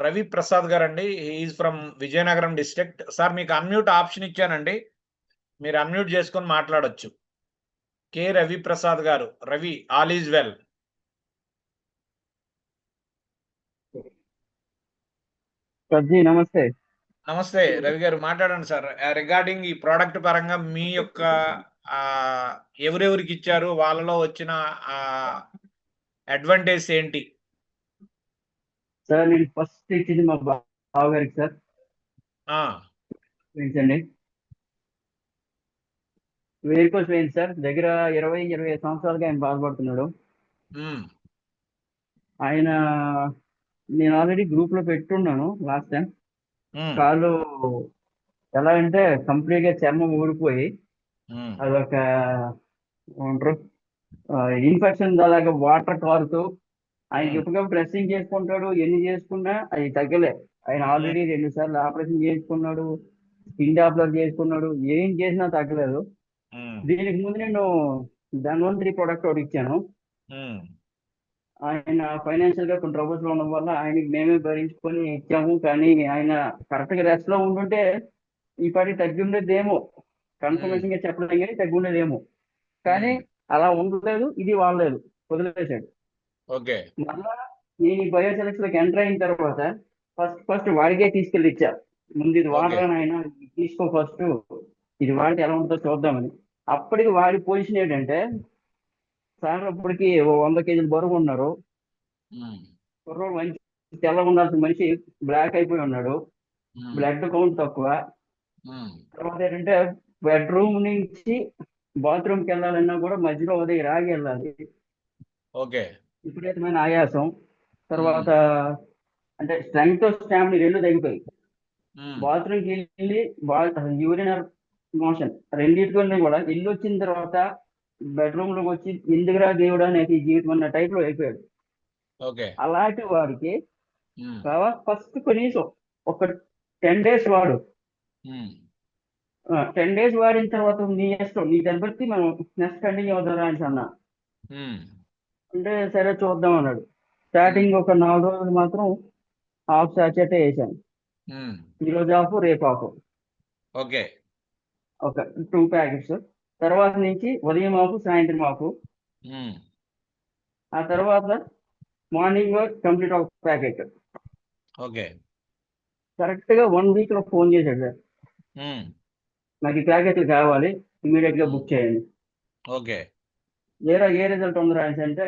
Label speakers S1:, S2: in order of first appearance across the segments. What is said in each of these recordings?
S1: రవి ప్రసాద్ గారండి. Is from Vizianagaram district. Sir మీకు unmute option ఇచ్చానండి. మీరు అన్మ్యూట్ చేసుకొని మాట్లాడొచ్చు. కె రవి ప్రసాద్ గారు. Ravi, all is well.
S2: సర్జీ నమస్తే.
S1: నమస్తే రవి గారు, మాట్లాడండి సార్. రిగార్డింగ్ ఈ ప్రోడక్ట్ పరంగా మీ యొక్క ఎవరెవరికి ఇచ్చారు, వాళ్ళలో వచ్చిన అడ్వాంటేజ్ ఏంటి?
S2: సార్ నేను ఫస్ట్ ఇచ్చింది మా బావగారికి సార్. పెంచండి వేరుకోస్ వేయండి సార్. దగ్గర 20-25 సంవత్సరాలుగా ఆయన బాధపడుతున్నాడు. ఆయన నేను ఆల్రెడీ గ్రూప్ లో పెట్టున్నాను లాస్ట్ టైం. కాళ్ళు ఎలా అంటే కంప్లీట్ గా చర్మం ఊడిపోయి అదొక ఏమంటారు ఇన్ఫెక్షన్ అలాగా వాటర్ కారుతూ ఆయన ఎప్పటికప్పుడు డ్రెస్సింగ్ చేసుకుంటాడు. ఎన్ని చేసుకున్నా అది తగ్గలే. ఆయన ఆల్రెడీ 2 సార్లు ఆపరేషన్ చేసుకున్నాడు, స్కిన్ డాప్లర్ చేసుకున్నాడు, ఏం చేసినా తగ్గలేదు. దీనికి ముందు నేను ధన్వంతరి ప్రోడక్ట్ ఒకటి ఇచ్చాను. ఆయన ఫైనాన్షియల్ గా కొన్ని ట్రబుల్స్ లో ఉండడం వల్ల ఆయనకి మేమే భరించుకొని ఇచ్చాము. కానీ ఆయన కరెక్ట్ గా రెస్ట్ లో ఉండుంటే ఈ పాటి తగ్గి ఉండేదేమో. కన్ఫర్మేషన్ గా చెప్పలేం కానీ తగ్గి ఉండేదేమో. కానీ అలా ఉండలేదు, ఇది వాడలేదు, వదిలేశాడు. మళ్ళా నేను ఈ బయోసెలెక్స్ లోకి ఎంటర్ అయిన తర్వాత ఫస్ట్ వాడికే తీసుకెళ్ళి ఇచ్చా. ముందు ఇది వాడరాని ఆయన తీసుకో, ఫస్ట్ ఇది వాడితే ఎలా ఉంటుందో చూద్దామని. అప్పటికి వాడి పొజిషన్ ఏంటంటే సార్ అప్పటికి 100 కేజీలు బరువు ఉన్నారు. కుర్రోడు మంచి తెల్లగా ఉండాల్సిన మనిషి బ్లాక్ అయిపోయి ఉన్నాడు. బ్లడ్ కౌంట్ తక్కువ. తర్వాత ఏంటంటే బెడ్రూమ్ నుంచి బాత్రూమ్కి వెళ్ళాలన్నా కూడా మధ్యలో ఉదయం రాగి వెళ్ళాలి. విపరీతమైన ఆయాసం. తర్వాత అంటే స్ట్రెంగ్త్ స్టామినా 2 తగ్గిపోయి బాత్రూమ్కి వెళ్ళి యూరినర్ మోషన్ రెండింటికి కూడా ఇల్లు వచ్చిన తర్వాత బెడ్రూమ్ లోకి వచ్చి ఎందుకురా దేవుడు అనేది జీవితం అన్న టైప్ లో అయిపోయాడు. అలాంటి వాడికి ఫస్ట్ కనీసం ఒక 10 days వాడు. 10 days వాడిన తర్వాత నీ ఇష్టం, నీ దాన్ని బట్టి మనం నెక్స్ట్ కంటిన్యూ అవుతారా అని అన్నా. అంటే సరే చూద్దాం అన్నాడు. స్టార్టింగ్ ఒక 4 రోజులు మాత్రం హాఫ్ సాచెట్ వేసాను. ఈరోజు ఆఫ్, రేపు ఆఫ్. ఒక 2 ప్యాకెట్స్. తర్వాత నుంచి ఉదయం ఆఫ్, సాయంత్రం ఆఫ్. ఆ తర్వాత మార్నింగ్ కంప్లీట్ ఒక ప్యాకెట్. కరెక్ట్ గా 1 week లో ఫోన్ చేశాడు సార్, నాకు ఈ ప్యాకెట్లు కావాలి, ఇమీడియట్ గా బుక్ చేయండి. ఏ రిజల్ట్ ఉందిరా అంటే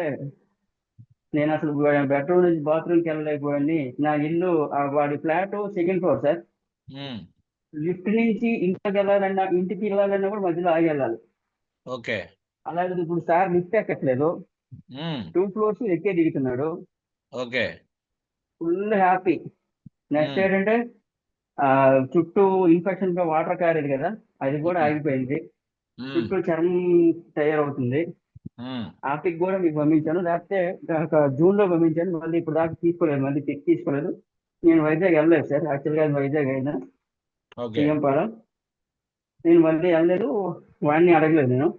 S2: నేను అసలు బెడ్రూమ్ నుంచి బాత్రూమ్కి వెళ్ళలేకపోయింది. నా ఇల్లు వాడి flat 2nd floor sir. Lift నుంచి ఇంటికి వెళ్ళాలన్నా కూడా మధ్యలో ఆగి వెళ్ళాలి. అలాగే ఇప్పుడు సార్ లిఫ్ట్ ఎక్కట్లేదు, 2 floors ఎక్కే దిగుతున్నాడు. Full happy. నెక్స్ట్ ఏంటంటే చుట్టూ ఇన్ఫెక్షన్ గా వాటర్ కారేది కదా, అది కూడా ఆగిపోయింది. చుట్టూ చర్మం తయారవుతుంది. ఆపిక్ కూడా మీకు పంపించాను, లేకపోతే జూన్ లో పంపించాను. మళ్ళీ ఇప్పుడు దాకా తీసుకోలేదు, మళ్ళీ పిక్ తీసుకోలేదు. నేను వైజాగ్ వెళ్ళలేదు సార్. యాక్చువల్గా వైజాగ్ అయినా సీఎంపాలెం. నేను మళ్ళీ వెళ్ళలేదు, వాడిని అడగలేదు నేను.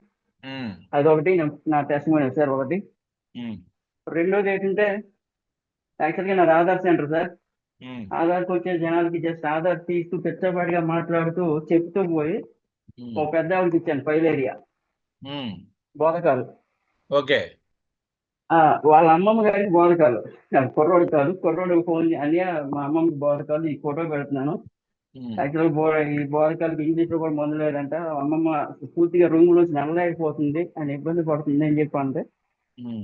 S2: అదొకటి నా టెస్ట్ సార్ ఒకటి. రెండోది ఏంటంటే యాక్చువల్గా నాది ఆధార్ సెంటర్ సార్. ఆధార్కి వచ్చే జనాలకి జస్ట్ ఆధార్ తీస్తూ పెద్దపాటిగా మాట్లాడుతూ చెప్తూ పోయి ఒక పెద్ద ఆవిడకి ఇచ్చాను, ఫైలేరియా బోధకాలు. వాళ్ళ అమ్మమ్మ గారికి బోధకాలు, కుర్రోడు కాదు. కుర్రోడు ఫోన్ అనియా మా అమ్మమ్మకి బోధకాలు, ఈ ఫోటో పెడుతున్నాను. యాక్చువల్గా ఈ బోధకాలకి ఇంగ్లీష్ లో కూడా మందు లేదంట. అమ్మమ్మ పూర్తిగా రూమ్ నుంచి నల్లలేకపోతుంది అని ఇబ్బంది పడుతుంది అని చెప్పి అంటే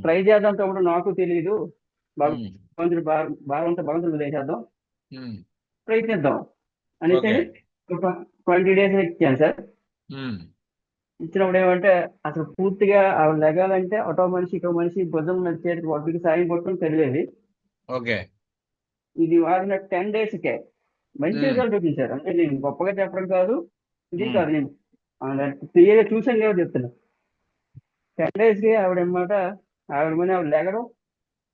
S2: ట్రై చేద్దాంతో కూడా నాకు తెలియదు, భగవంతుడు భగవంతుడు వేసేద్దాం, ప్రయత్నిద్దాం అనేసి 20 days ఇచ్చాను సార్. ఇచ్చినప్పుడు ఏమంటే అసలు పూర్తిగా ఆవిడ లెగాలంటే అటో మనిషి ఇటో మనిషి భుజం చేతికి వాటికి సాయం కొట్టుకుని తెలియదు. ఇది వాడిన 10 daysకే మంచి రిజల్ట్ వచ్చింది సార్. అంటే నేను గొప్పగా చెప్పడం కాదు, ఇది కాదు, నేను క్లియర్గా చూసాను కదా చెప్తున్నా. 10 daysకి ఆవిడ లెగడం,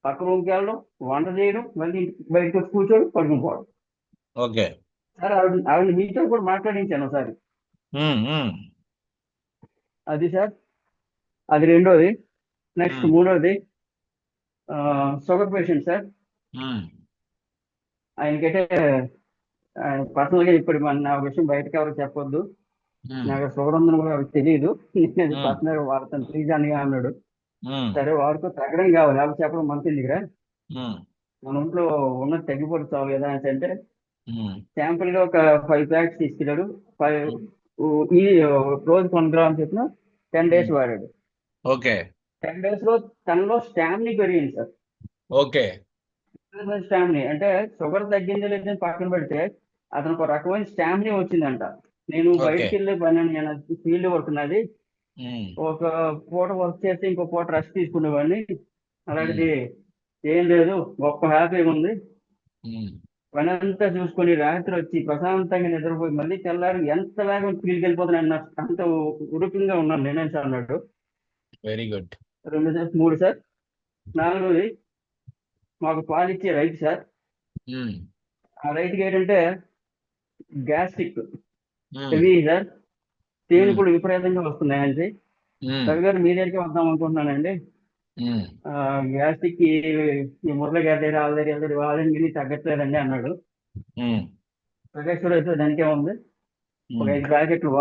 S2: పక్క రూమ్కి వెళ్ళడం, వంట చేయడం, మళ్ళీ బయటకు వచ్చి కూర్చోడు, పడుకుపోవడం. సార్ ఆవిడ మీతో కూడా మాట్లాడించాను ఒకసారి. అది సార్, అది రెండోది. నెక్స్ట్ మూడోది షుగర్ పేషెంట్ సార్. ఆయనకైతే పర్సనల్ గా ఇప్పుడు నా విషయం బయటకు ఎవరికి చెప్పొద్దు,
S1: ఉమ్,
S2: నాకు షుగర్ ఉందని కూడా ఎవరికి తెలియదు, నేను
S1: ఉమ్,
S2: పర్సనల్ గా వాడతాను ప్లీజ్ అని అన్నాడు.
S1: ఉమ్,
S2: సరే వాడుకో, తగ్గడం కావాలి అవి చెప్పడం మంచిది దగ్గర,
S1: ఉమ్,
S2: మన ఒంట్లో ఉన్నది తగ్గిపోతే చాలు కదా అని అంటే
S1: ఉమ్,
S2: శాంపుల్ గా ఒక 5 ప్యాక్స్ తీసుకెళ్ళాడు. ఫైవ్
S1: ఉమ్,
S2: ఈ రోజు 1 గ్రామ్ చెప్పిన 10 డేస్
S1: ఉమ్.
S2: వాడాడు.
S1: ఓకే
S2: 10 డేస్ లో తనలో స్టామినీ పెరిగింది సార్.
S1: ఓకే
S2: స్టామినీ అంటే షుగర్ తగ్గింది లేదని పక్కన పెడితే అతనికి ఒక రకమైన స్టామినీ వచ్చిందంట. నేను
S1: ఓకే
S2: బయటికి వెళ్ళే పని, నేను ఫీల్డ్ వర్క్ ఉన్నది,
S1: ఉమ్,
S2: ఒక పూట వర్క్ చేస్తే ఇంకో పూట రెస్ట్ తీసుకునేవాడిని,
S1: ఉమ్,
S2: అలాంటిది ఏం లేదు, గొప్ప హ్యాపీగా ఉంది,
S1: ఉమ్.
S2: పని అంతా చూసుకొని రాత్రి వచ్చి ప్రశాంతంగా నిద్రపోయి మళ్ళీ తెల్లారి ఎంత వేగం ఫీల్డ్కి వెళ్ళిపోతున్నాను, నాకు అంత ఉరుకుగా ఉన్నాను నేనే సార్ అన్నాడు.
S1: Very good.
S2: 2 sir, 3 sir. 4వది మాకు పాలు ఇచ్చే రైతు సార్.
S1: ఉమ్,
S2: ఆ రైతుకి ఏంటంటే గ్యాస్ట్రిక్
S1: ఉమ్,
S2: హెవీ సార్,
S1: ఉమ్,
S2: తేనిపులు విపరీతంగా వస్తున్నాయండి.
S1: ఉమ్,
S2: రవి గారు మీ దగ్గరికి వద్దాం అనుకుంటున్నానండి,
S1: ఉమ్,
S2: గ్యాస్ట్రిక్ ఈ మురళి గారి దగ్గర వాళ్ళ దగ్గర వాళ్ళని తగ్గట్లేదండి అన్నాడు.
S1: ఉమ్,
S2: ప్రకాశ్వర అయితే దానికే ఉంది, ఒక
S1: ఉమ్,
S2: 5 ప్యాకెట్లు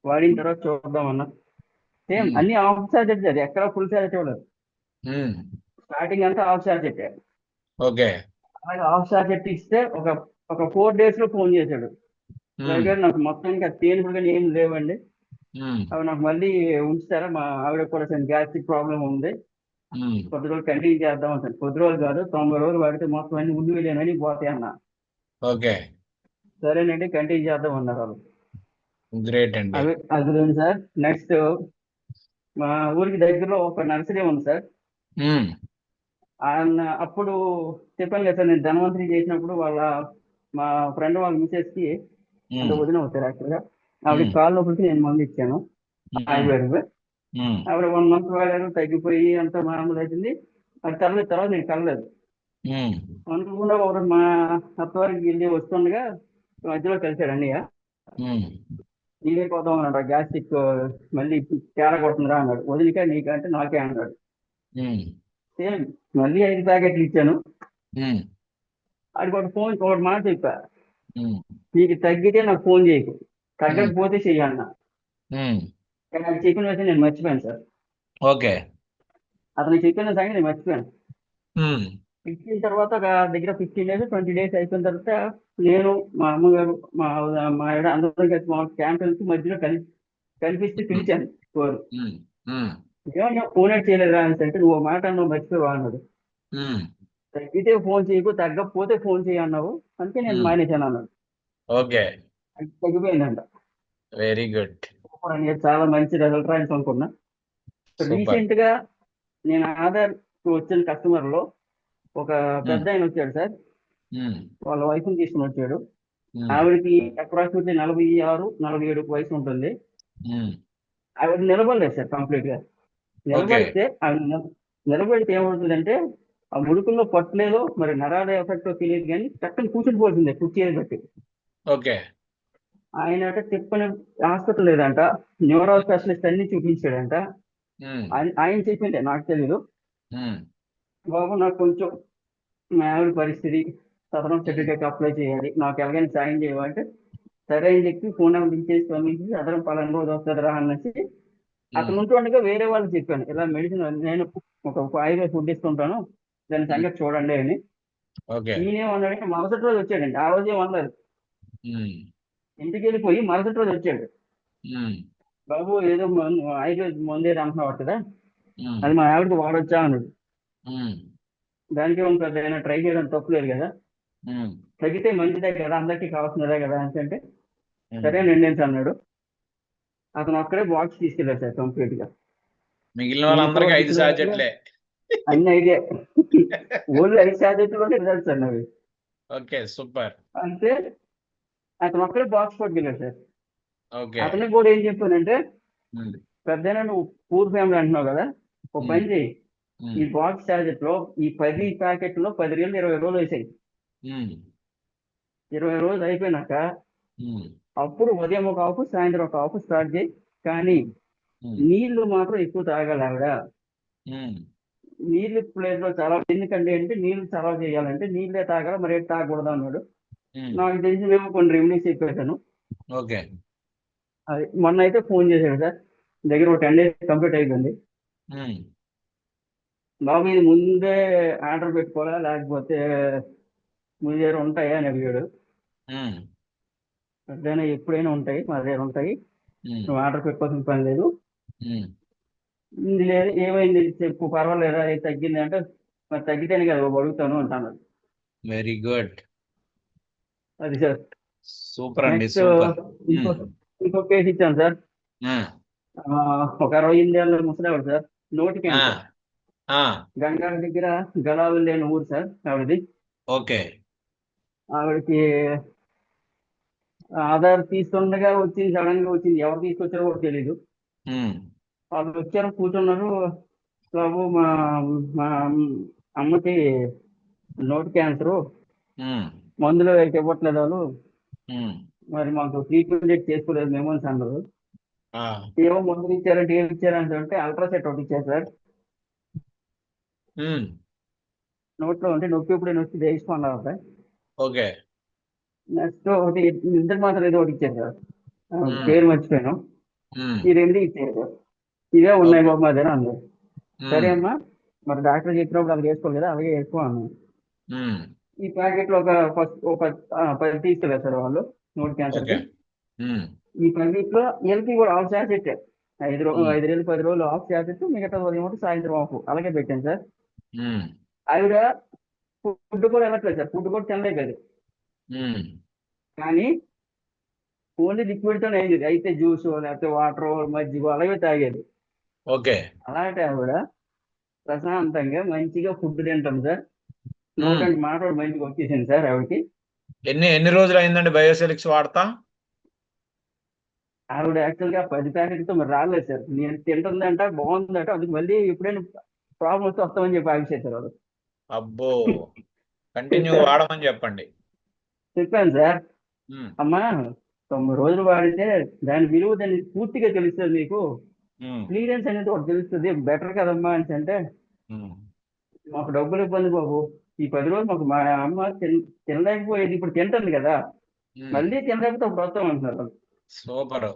S2: వాడిన తర్వాత చూద్దాం అన్నా. సేమ్
S1: ఉమ్,
S2: అన్ని హాఫ్ చార్జెట్, అది ఎక్కడ ఫుల్ చార్జెట్ ఇవ్వలేదు.
S1: ఉమ్.
S2: స్టార్టింగ్ అంతా హాఫ్ చార్జెట్.
S1: ఓకే
S2: అలాగే హాఫ్ చార్జెట్ ఇస్తే ఒక ఒక 4 days లో ఫోన్ చేశాడు. రవి
S1: ఉమ్,
S2: గారు నాకు మొత్తానికి అది తేనిపులు కానీ ఏం లేవండి,
S1: ఉమ్,
S2: అవి నాకు మళ్ళీ ఉంచుతారా, మా ఆవిడ కూడా గ్యాస్ట్రిక్ ప్రాబ్లం ఉంది,
S1: ఉమ్.
S2: కొద్ది రోజులు కంటిన్యూ చేద్దాం అంటాను. కొద్ది రోజులు కాదు, 90 రోజులు వాడితే మొత్తం అన్ని ముందు వెళ్ళానని పోతాయి అన్న.
S1: ఓకే
S2: సరేనండి కంటిన్యూ చేద్దాం అన్నారు వాళ్ళు.
S1: గ్రేట్ అండి.
S2: అది లేదు సార్. నెక్స్ట్ మా ఊరికి దగ్గరలో ఒక నర్సరీ ఉంది సార్.
S1: ఉమ్,
S2: ఆయన అప్పుడు చెప్పాను కదా సార్, నేను ధనవంతరి చేసినప్పుడు మా ఫ్రెండ్ వాళ్ళ మిసెస్ కి, అంటే
S1: ఉమ్,
S2: వదిన అవుతారు యాక్చువల్గా, ఆవిడకి
S1: ఉమ్,
S2: కాళ్ళ నొప్పికి నేను మందు ఇచ్చాను
S1: ఉమ్,
S2: ఆయుర్వేదిక్.
S1: ఉమ్,
S2: ఆవిడ 1 month వాడారు, తగ్గిపోయి అంత మామూలు అవుతుంది. అది తర్వాత నేను కలలేదు.
S1: ఉమ్,
S2: అనుకోకుండా ఒకరు మా అత్తవారికి వెళ్ళి వస్తుండగా మధ్యలో కలిశాడు అన్నయ్య.
S1: ఉమ్,
S2: నీకే పోతాం అన్నాడు, గ్యాస్ట్రిక్ మళ్ళీ తేడా కొడుతుందిరా అన్నాడు. వదిలిక నీకంటే నాకే అన్నాడు.
S1: ఉమ్,
S2: సేమ్ మళ్ళీ 5 ప్యాకెట్లు ఇచ్చాను.
S1: ఉమ్,
S2: ఆడికి ఒక మాట చెప్పా,
S1: ఉమ్,
S2: నీకు తగ్గితే నాకు ఫోన్ చేయకు,
S1: ఉమ్,
S2: తగ్గకపోతే చెయ్యన్న.
S1: ఉమ్.
S2: కానీ అది చెప్పిన విషయం నేను మర్చిపోయాను సార్.
S1: ఓకే
S2: అతనికి చెప్పిన సంగతి నేను మర్చిపోయాను.
S1: ఉమ్,
S2: ఇచ్చిన తర్వాత ఒక దగ్గర 15 days 20 days అయిపోయిన తర్వాత నేను, మా అమ్మగారు, మా ఆవిడ అందరం కలిసి మా క్యాంప్ వెళ్తూ మధ్యలో కనిపిస్తే
S1: ఉమ్,
S2: పిలిచాను. కోరు
S1: ఉమ్, ఉమ్,
S2: ఏమన్నా ఫోన్ చేయలేదా అని అంటే, నువ్వు ఓ మాట అన్నావు మర్చిపోవా అన్నాడు.
S1: ఉమ్,
S2: తగ్గితే ఫోన్ చేయకు, తగ్గకపోతే ఫోన్ చేయి అన్నావు, అందుకే నేను
S1: ఉమ్.
S2: మానేశాను అన్నాడు.
S1: ఓకే
S2: అది తగ్గిపోయిందంట.
S1: Very good.
S2: అప్పుడు నేను చాలా మంచి రిజల్ట్ రాని అనుకున్నా.
S1: సూపర్.
S2: రీసెంట్ గా నేను ఆధార్ వచ్చిన కస్టమర్ లో ఒక
S1: ఉమ్,
S2: పెద్ద ఆయన వచ్చాడు సార్.
S1: ఉమ్,
S2: వాళ్ళ వైఫ్ని తీసుకుని వచ్చాడు.
S1: ఉమ్,
S2: ఆవిడకి అప్రాక్సిమేట్లీ 46 47 వయసు ఉంటుంది.
S1: ఉమ్.
S2: ఆవిడ నిలబడలేదు సార్ కంప్లీట్ గా.
S1: ఓకే
S2: నిలబడితే ఆవిడ నిలబడితే ఏమవుతుందంటే, ఆ ముడుకుల్లో పట్టలేదో మరి నరాల ఎఫెక్ట్ తెలియదు కానీ చక్కని కూర్చుని పోతుంది కుర్చీ బట్టి.
S1: ఓకే
S2: ఆయన తిప్పని హాస్పిటల్ లేదంట, న్యూరో స్పెషలిస్ట్ అన్ని చూపించాడంట.
S1: ఉమ్,
S2: ఆయన చెప్పిండే నాకు తెలీదు.
S1: ఉమ్,
S2: బాబు నాకు కొంచెం మా ఆవిడ పరిస్థితి, సదరం
S1: ఉమ్,
S2: సర్టిఫికేట్ అప్లై చేయాలి, నాకు ఎలాగైనా సాయం చేయాలంటే సరే అని చెప్పి ఫోన్ నెంబర్ ఇచ్చేసి పంపించి సదరం పలానా రోజు వస్తుందిరా అన్నసి అతను
S1: ఉమ్.
S2: ఉంటుండగా వేరే వాళ్ళకి చెప్పాను, ఇలా మెడిసిన్ నేను ఒక ఆయుర్వేద ఫుడ్ ఇస్తుంటాను, దాని
S1: ఉమ్.
S2: సంగతి చూడండి అని.
S1: ఓకే
S2: ఈయనేమన్నాడంటే మరుసటి రోజు వచ్చాడండి, ఆ రోజు ఏమన్నారు,
S1: ఉమ్,
S2: ఇంటికి వెళ్ళిపోయి మరుసటి రోజు వచ్చాడు.
S1: ఉమ్,
S2: బాబు ఏదో ఆయుర్వేద మందేది అంటున్నావు కదా,
S1: ఉమ్,
S2: అది మా ఆవిడకి వాడొచ్చా అన్నాడు.
S1: ఉమ్,
S2: దానికి ఏమో పెద్ద ట్రై చేయడం తప్పులేదు కదా,
S1: ఉమ్,
S2: తగ్గితే మంచిదే కదా, అందరికీ కావాల్సినదే కదా అంటే
S1: ఉమ్.
S2: సరేనండి అని అన్నాడు. అతను అక్కడే బాక్స్ తీసుకెళ్ళాడు సార్ కంప్లీట్ గా.
S1: మిగిలిన
S2: నేను
S1: వాళ్ళందరికీ
S2: ఇప్పటివరకు
S1: 5
S2: ఇచ్చిన వాటిలో
S1: సాచెట్లే.
S2: అన్ని ఐడియా, ఓన్లీ 5 శాతం రిజల్ట్స్ అన్నవి.
S1: Okay super.
S2: అంటే అతను ఒక్కడే బాక్స్ పట్టుకెళ్ళాడు సార్.
S1: ఓకే
S2: అతనికి కూడా ఏం చెప్పానంటే,
S1: ఉమ్,
S2: పెద్దైనా నువ్వు పూర్ ఫ్యామిలీ అంటున్నావు కదా, ఒక
S1: ఉమ్,
S2: పని చేయి,
S1: ఉమ్,
S2: ఈ బాక్స్ టార్గెట్ లో ఈ 10 ప్యాకెట్లో 10 రోజులు 20 రోజులు వేసాయి.
S1: ఉమ్,
S2: 20 రోజులు అయిపోయినాక
S1: ఉమ్,
S2: అప్పుడు ఉదయం ఒక ఆకు, సాయంత్రం ఒక ఆకు స్టార్ట్ చేయి, కానీ
S1: ఉమ్,
S2: నీళ్లు మాత్రం ఎక్కువ తాగాలి ఆవిడ.
S1: ఉమ్.
S2: నీళ్ళు ప్లేస్ లో చాలా ఎందుకంటే అంటే నీళ్ళు చలవ చేయాలంటే నీళ్ళే తాగాలి, మరి ఏం తాగకూడదు అన్నాడు. నాకు తెలిసినేమో కొన్ని రెమెడీస్ చెప్పేశాను.
S1: ఓకే.
S2: అది మొన్న అయితే ఫోన్ చేశాడు సార్, దగ్గర ఒక 10 days కంప్లీట్ అయిపోయింది. బాబు ఇది ముందే ఆర్డర్ పెట్టుకోవాలా లేకపోతే మీ దగ్గర ఉంటాయా అని అడిగాడు. ఎప్పుడైనా ఎప్పుడైనా ఉంటాయి, మా దగ్గర ఉంటాయి, నువ్వు ఆర్డర్ పెట్టుకోవాల్సిన పని లేదు. ఇది లేదు, ఏమైంది చెప్పు, పర్వాలేదా, ఇది తగ్గింది అంటే, మరి తగ్గితేనే కదా బాబు అడుగుతాను అంటాను.
S1: Very good.
S2: అది సార్.
S1: సూపర్ అండి,
S2: నెక్స్ట్
S1: సూపర్.
S2: ఇంకో కేసు ఇచ్చాను సార్. ఒక 28 ఏళ్ళ ముసలావిడ సార్, నోటి క్యాన్సర్. గంగాల దగ్గర గలావిల్లి అనే ఊరు సార్ ఆవిడది.
S1: ఓకే.
S2: ఆవిడకి ఆధార్ తీస్తుండగా వచ్చింది, సడన్ గా వచ్చింది, ఎవరు తీసుకొచ్చారో కూడా తెలీదు. వాళ్ళు వచ్చారు, కూర్చున్నారు. బాబు మా మా అమ్మకి నోటి క్యాన్సరు, మందులు అయితే ఇవ్వట్లేదు వాళ్ళు, మరి మాకు ట్రీట్మెంట్ చేసుకోలేదు మేము అని అన్నారు. ఏమో మందులు ఇచ్చారంటే ఏమి ఇచ్చారంటే అంటే అల్ట్రాసెట్ ఒకటి ఇచ్చారు సార్. నోట్లో అంటే నొప్పి ఎప్పుడైనా వచ్చి వేసుకోన్నారు సార్.
S1: ఓకే.
S2: నెక్స్ట్ ఒకటి నిద్ర మాత్రం ఏదో ఒకటి ఇచ్చారు సార్, పేరు మర్చిపోయాను. ఈ రెండు ఇచ్చారు సార్. ఇవే ఉన్నాయి బాబు మా దగ్గర అన్నారు. సరే అమ్మా, మరి డాక్టర్ చెప్పినప్పుడు అలాగే వేసుకోవాలి కదా, అలాగే వేసుకో అన్నాను. ఈ ప్యాకెట్లో ఒక 10 తీసుకెళ్ళారు సార్ వాళ్ళు నోటి క్యాన్సర్కి. ఈ 10 ఎల్కి కూడా హాఫ్ శాసెట్, 5 రోజులు 10 రోజులు హాఫ్ శాసెట్, మిగతా ఉదయం సాయంత్రం ఆఫ్ అలాగే పెట్టాను సార్. ఆవిడ ఫుడ్ కూడా వెళ్ళట్లేదు సార్, ఫుడ్ కూడా తినలేదు. కానీ ఓన్లీ లిక్విడ్ తోనే అయింది, అయితే జ్యూస్ లేకపోతే వాటర్ మజ్జిగ అలాగే తాగేది.
S1: ఓకే.
S2: అలాంటి ఆవిడ ప్రశాంతంగా మంచిగా ఫుడ్ తింటాం సార్. నోటంటే మాట కూడా మంచిగా వచ్చేసింది సార్ ఆవిడకి.
S1: ఎన్ని రోజులు అయిందండి బయోసెలిక్స్ వాడతా?
S2: ఆవిడ యాక్చువల్గా 10 ప్యాకెట్తో మరి రాలేదు సార్. నేను తింటుందంట, బాగుందంట, అందుకు మళ్ళీ ఎప్పుడైనా ప్రాబ్లం వస్తే వస్తామని చెప్పి ఆగిసేసారు వాళ్ళు.
S1: అబ్బో, కంటిన్యూ వాడమని చెప్పండి.
S2: చెప్పాను సార్, అమ్మా 9 రోజులు వాడితే దాని విలువ దాన్ని పూర్తిగా తెలుస్తుంది, మీకు క్లియరెన్స్ అనేది ఒకటి తెలుస్తుంది, బెటర్ కదమ్మా అని అంటే, మాకు డబ్బులు ఇబ్బంది బాబు, ఈ 10 రోజులు మాకు మా అమ్మ తినలేకపోయేది, ఇప్పుడు తింటుంది కదా, మళ్ళీ తినలేకపోతే ఒక వస్తాం అంటున్నారు.
S1: సూపర్.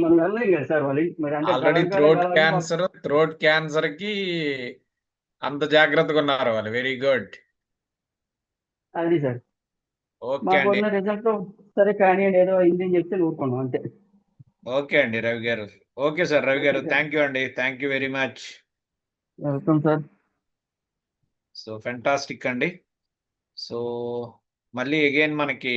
S2: మనం వెళ్ళలేం కదా సార్ వాళ్ళు, మరి అంటే
S1: ఆల్రెడీ థ్రోట్ క్యాన్సర్ కి అంత జాగ్రత్తగా ఉన్నారు వాళ్ళు. Very good.
S2: అది సార్.
S1: ఓకే
S2: మాకు
S1: అండి.
S2: ఉన్న రిజల్ట్ సరే కానీ ఏదో అయింది అని చెప్తే ఊరుకున్నాం అంతే.
S1: ఓకే అండి రవి గారు. ఓకే సార్ రవి గారు, థ్యాంక్ యూ అండి, thank you very much.
S2: Welcome sir.
S1: So fantastic అండి. సో మళ్ళీ అగైన్ మనకి